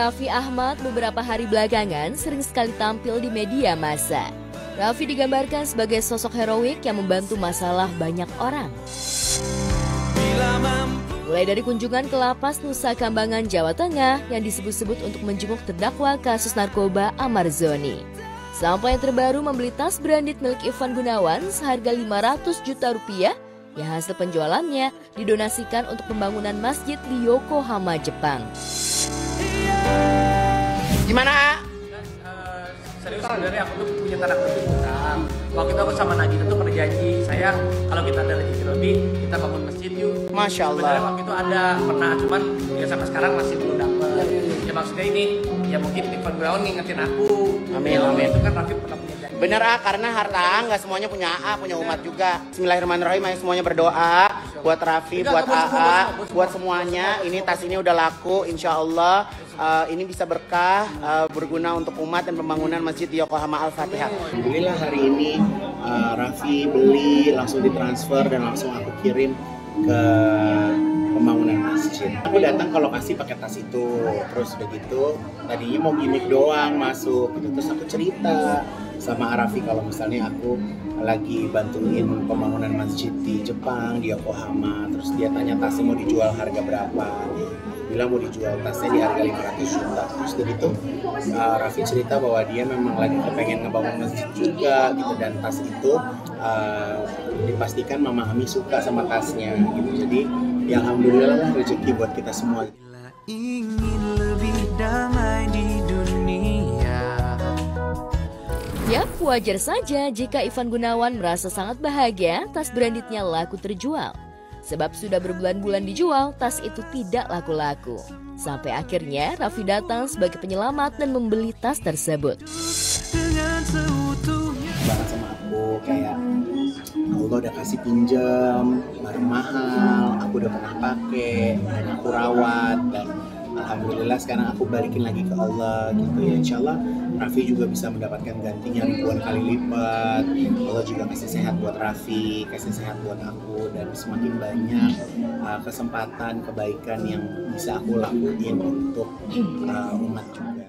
Raffi Ahmad beberapa hari belakangan sering sekali tampil di media massa. Raffi digambarkan sebagai sosok heroik yang membantu masalah banyak orang. Mulai dari kunjungan ke lapas Nusa Kambangan, Jawa Tengah yang disebut-sebut untuk menjenguk terdakwa kasus narkoba Ahmad Zoni. Sampai yang terbaru membeli tas branded milik Ivan Gunawan seharga 500 juta rupiah yang hasil penjualannya didonasikan untuk pembangunan masjid di Yokohama, Jepang. Gimana? Serius sebenarnya aku tuh punya tanah kutip utang. Waktu itu aku sama Nagita tuh pernah janji, sayang kalau kita ada rezeki lebih kita bangun masjid yuk. Masya Allah. Sebenarnya waktu itu ada pernah, cuman ya sampai sekarang masih belum dapet. Ya maksudnya ini, ya mungkin Ivan Gunawan ngingetin aku. Amin, ya, amin. Itu kan Raffi pernah punya janji. Bener karena harta nggak semuanya punya punya umat juga. Bismillahirrahmanirrahim, ayo semuanya berdoa buat Raffi, buat buat semuanya. Ini tas ini udah laku, insya Allah. Ini bisa berkah, berguna untuk umat dan pembangunan masjid di Yokohama. Al-Fatihah. Alhamdulillah hari ini Raffi beli, langsung ditransfer dan langsung aku kirim ke pembangunan masjid. Aku datang ke lokasi pakai tas itu, terus udah gitu tadinya mau gimmick doang masuk gitu. Terus aku cerita sama Raffi kalau misalnya aku lagi bantuin pembangunan masjid di Jepang, di Yokohama. Terus dia tanya tasnya mau dijual harga berapa, bilang mau dijual tasnya di harga 500 juta. Terus dari itu Raffi cerita bahwa dia memang lagi pengen ngebangun masjid juga gitu, dan tas itu dipastikan Mama Ami suka sama tasnya gitu. Jadi ya alhamdulillah lah, rezeki buat kita semua. Ingin lebih damai di dunia. Yap, wajar saja jika Ivan Gunawan merasa sangat bahagia tas brandednya laku terjual. Sebab sudah berbulan-bulan dijual, tas itu tidak laku-laku. Sampai akhirnya Raffi datang sebagai penyelamat dan membeli tas tersebut. Banget sama aku, kayak Allah udah kasih pinjam barang mahal, aku udah pernah pakai dan aku rawat, dan alhamdulillah sekarang aku balikin lagi ke Allah gitu ya. Insya Allah Raffi juga bisa mendapatkan gantinya ribuan kali lipat. Allah juga kasih sehat buat Raffi, kasih sehat buat aku, dan semakin banyak kesempatan kebaikan yang bisa aku lakuin untuk umat juga.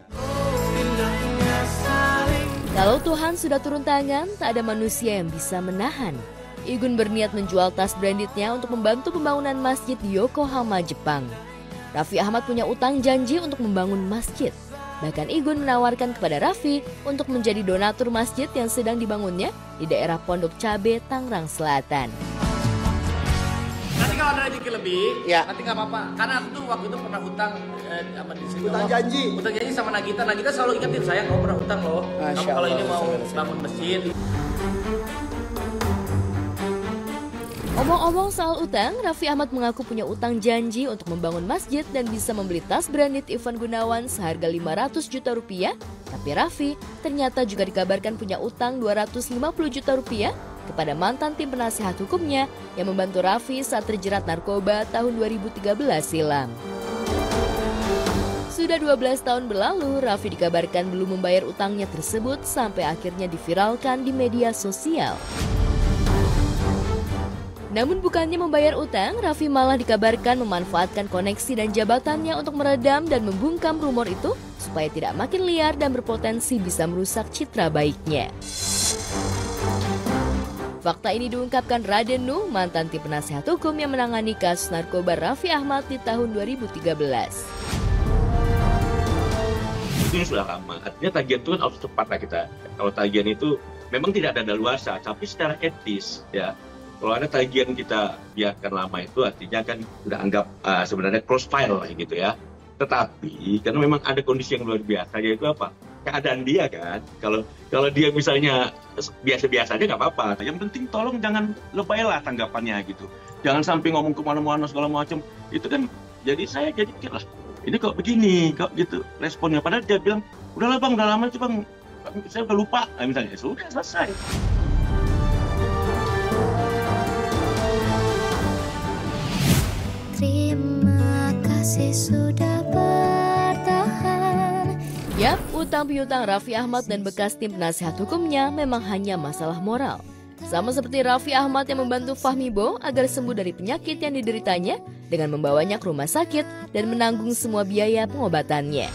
Kalau Tuhan sudah turun tangan, tak ada manusia yang bisa menahan. Igun berniat menjual tas brandednya untuk membantu pembangunan masjid di Yokohama, Jepang. Raffi Ahmad punya utang janji untuk membangun masjid. Bahkan Igun menawarkan kepada Raffi untuk menjadi donatur masjid yang sedang dibangunnya di daerah Pondok Cabe, Tangerang Selatan. Nanti kalau ada rezeki lebih, ya, nanti nggak apa-apa. Karena aku tuh waktu itu pernah hutang di sini. Hutang janji. Hutang janji sama Nagita. Nagita selalu ingetin saya, kamu pernah hutang loh. Kamu kalau ini mau bangun masjid. Omong-omong soal utang, Raffi Ahmad mengaku punya utang janji untuk membangun masjid dan bisa membeli tas branded Ivan Gunawan seharga 500 juta rupiah. Tapi Raffi ternyata juga dikabarkan punya utang 250 juta rupiah kepada mantan tim penasihat hukumnya yang membantu Raffi saat terjerat narkoba tahun 2013 silam. Sudah 12 tahun berlalu, Raffi dikabarkan belum membayar utangnya tersebut sampai akhirnya diviralkan di media sosial. Namun bukannya membayar utang, Raffi malah dikabarkan memanfaatkan koneksi dan jabatannya untuk meredam dan membungkam rumor itu supaya tidak makin liar dan berpotensi bisa merusak citra baiknya. Fakta ini diungkapkan Raden Nuh, mantan tim penasihat hukum yang menangani kasus narkoba Raffi Ahmad di tahun 2013. Itu sudah lama, artinya tagihan itu kan harus cepat lah kita. Kalau tagihan itu memang tidak ada daluarsa, tapi secara etis ya. Kalau ada tagihan kita biarkan lama itu artinya kan udah anggap sebenarnya close file lah gitu ya. Tetapi karena memang ada kondisi yang luar biasa, yaitu apa? Keadaan dia kan. Kalau dia misalnya biasa-biasa aja nggak apa-apa. Yang penting tolong jangan lebay lah tanggapannya gitu. Jangan sampai ngomong kemana-mana segala macam. Itu kan jadi saya jadi pikir lah, ini kok begini, kok gitu responnya. Padahal dia bilang, udahlah bang, udah lama itu bang, saya udah lupa. Nah, misalnya sudah selesai. Terima kasih sudah bertahan. Yap, utang piutang Raffi Ahmad dan bekas tim penasihat hukumnya memang hanya masalah moral. Sama seperti Raffi Ahmad yang membantu Fahmi Bo agar sembuh dari penyakit yang dideritanya dengan membawanya ke rumah sakit dan menanggung semua biaya pengobatannya.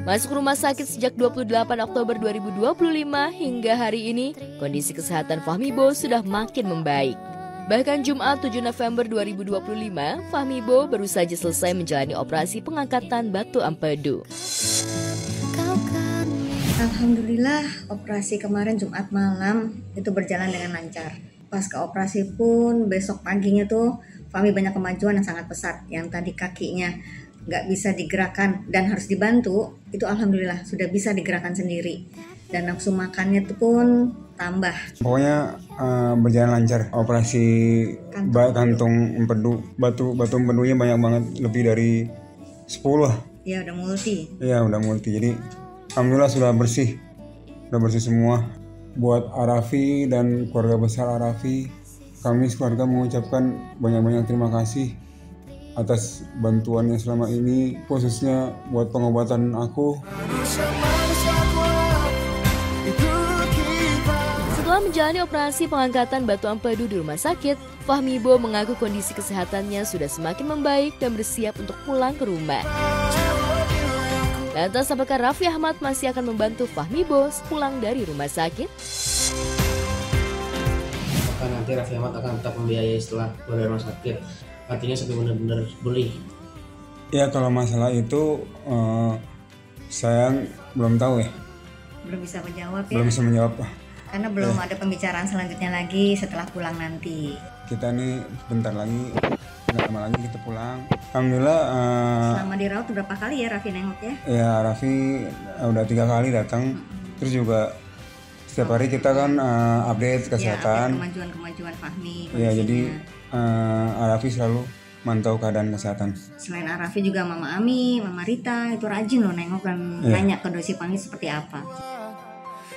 Masuk rumah sakit sejak 28 Oktober 2025 hingga hari ini, kondisi kesehatan Fahmi Bo sudah makin membaik. Bahkan Jumat 7 November 2025, Fahmi Bo baru saja selesai menjalani operasi pengangkatan batu empedu. Alhamdulillah, operasi kemarin Jumat malam itu berjalan dengan lancar. Pasca operasi pun besok paginya tuh Fahmi banyak kemajuan yang sangat pesat. Yang tadi kakinya nggak bisa digerakkan dan harus dibantu, itu alhamdulillah sudah bisa digerakkan sendiri. Dan nafsu makannya itu pun tambah. Pokoknya berjalan lancar. Operasi kantung empedu, batu empedunya banyak banget, lebih dari 10 lah. Ya udah multi. Iya udah multi. Jadi alhamdulillah sudah bersih semua. Buat Arafi dan keluarga besar Arafi, kami sekeluarga mengucapkan banyak-banyak terima kasih atas bantuannya selama ini, khususnya buat pengobatan aku. Setelah menjalani operasi pengangkatan batu empedu di rumah sakit, Fahmi Bo mengaku kondisi kesehatannya sudah semakin membaik dan bersiap untuk pulang ke rumah. Lantas apakah Raffi Ahmad masih akan membantu Fahmi Bo pulang dari rumah sakit? Maka nanti Raffi Ahmad akan tetap membiayai setelah keluar dari rumah sakit. Artinya sampai benar-benar pulih. Ya kalau masalah itu saya belum tahu ya. Belum bisa menjawab ya. Belum bisa menjawab. Karena belum ada pembicaraan selanjutnya lagi setelah pulang nanti. Kita nih bentar lagi, nggak lama lagi kita pulang. Alhamdulillah. Selama dirawat berapa kali ya Raffi nengok ya? Ya Raffi udah 3 kali datang. Terus juga setiap hari kita kan update kesehatan. Ya, kemajuan Fahmi. Ya jadi Raffi selalu mantau keadaan kesehatan. Selain Raffi juga Mama Ami, Mama Rita itu rajin loh nengok dan tanya kondisi Fahmi seperti apa.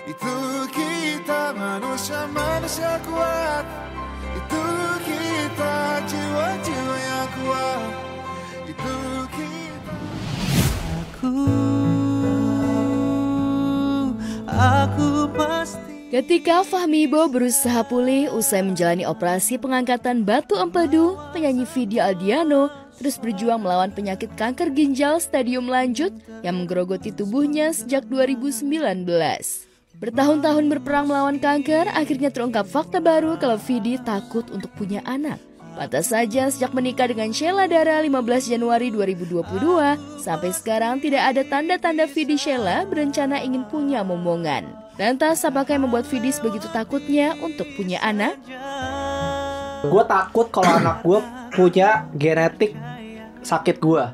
Itu kita manusia kuat. Itu kita jiwa-jiwa yang kuat. Itu kita. Aku pasti. Ketika Fahmi Bo berusaha pulih usai menjalani operasi pengangkatan batu empedu, penyanyi Vidi Aldiano terus berjuang melawan penyakit kanker ginjal stadium lanjut yang menggerogoti tubuhnya sejak 2019. Bertahun-tahun berperang melawan kanker, akhirnya terungkap fakta baru kalau Vidi takut untuk punya anak. Pantas saja sejak menikah dengan Sheila Dara 15 Januari 2022, sampai sekarang tidak ada tanda-tanda Vidi Sheila berencana ingin punya momongan. Lantas apakah yang membuat Vidi begitu takutnya untuk punya anak? Gue takut kalau anak gue punya genetik sakit gue.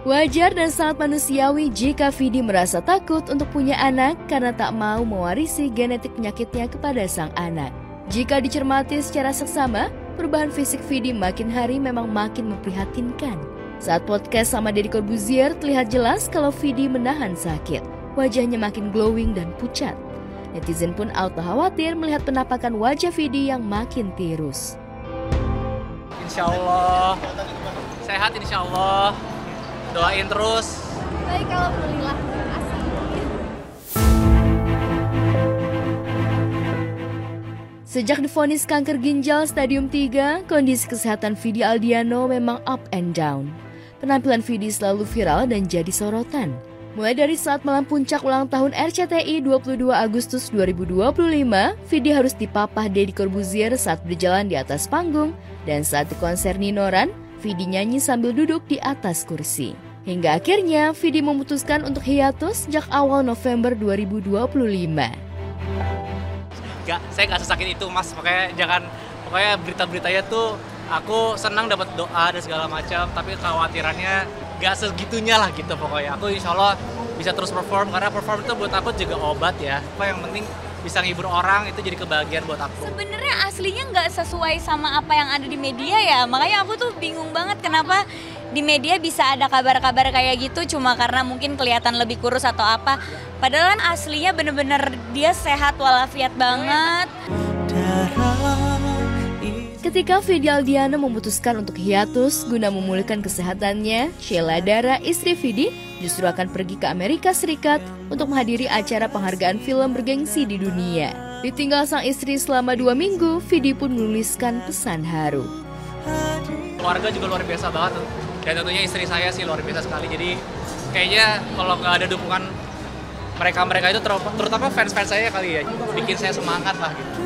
Wajar dan sangat manusiawi jika Vidi merasa takut untuk punya anak karena tak mau mewarisi genetik penyakitnya kepada sang anak. Jika dicermati secara seksama, perubahan fisik Vidi makin hari memang makin memprihatinkan. Saat podcast sama Deddy Corbuzier, terlihat jelas kalau Vidi menahan sakit. Wajahnya makin glowing dan pucat. Netizen pun auto khawatir melihat penampakan wajah Vidi yang makin tirus. Insya Allah, sehat insya Allah. Doain terus. Baik, alhamdulillah. Sejak divonis kanker ginjal stadium 3, kondisi kesehatan Vidi Aldiano memang up and down. Penampilan Vidi selalu viral dan jadi sorotan. Mulai dari saat malam puncak ulang tahun RCTI 22 Agustus 2025, Vidi harus dipapah Deddy Corbuzier saat berjalan di atas panggung, dan saat di konser Ninoran, Vidi nyanyi sambil duduk di atas kursi. Hingga akhirnya Vidi memutuskan untuk hiatus sejak awal November 2025. Saya nggak sesakit itu mas, pokoknya berita-beritanya tuh aku senang dapat doa dan segala macam, tapi kekhawatirannya nggak segitunya lah gitu pokoknya. Aku insya Allah bisa terus perform, karena perform itu buat aku juga obat ya. Yang penting bisa ngibur orang, itu jadi kebahagiaan buat aku. Sebenarnya aslinya nggak sesuai sama apa yang ada di media ya, makanya aku tuh bingung banget kenapa di media bisa ada kabar-kabar kayak gitu cuma karena mungkin kelihatan lebih kurus atau apa. Padahal kan aslinya bener-bener dia sehat walafiat banget. Ketika Vidi Aldiano memutuskan untuk hiatus guna memulihkan kesehatannya, Sheila Dara, istri Vidi, justru akan pergi ke Amerika Serikat untuk menghadiri acara penghargaan film bergengsi di dunia. Ditinggal sang istri selama 2 minggu, Vidi pun menuliskan pesan haru. Keluarga juga luar biasa banget. Dan tentunya istri saya sih luar biasa sekali. Jadi kayaknya kalau nggak ada dukungan mereka itu terutama fans-fans saya kali ya, bikin saya semangat lah gitu.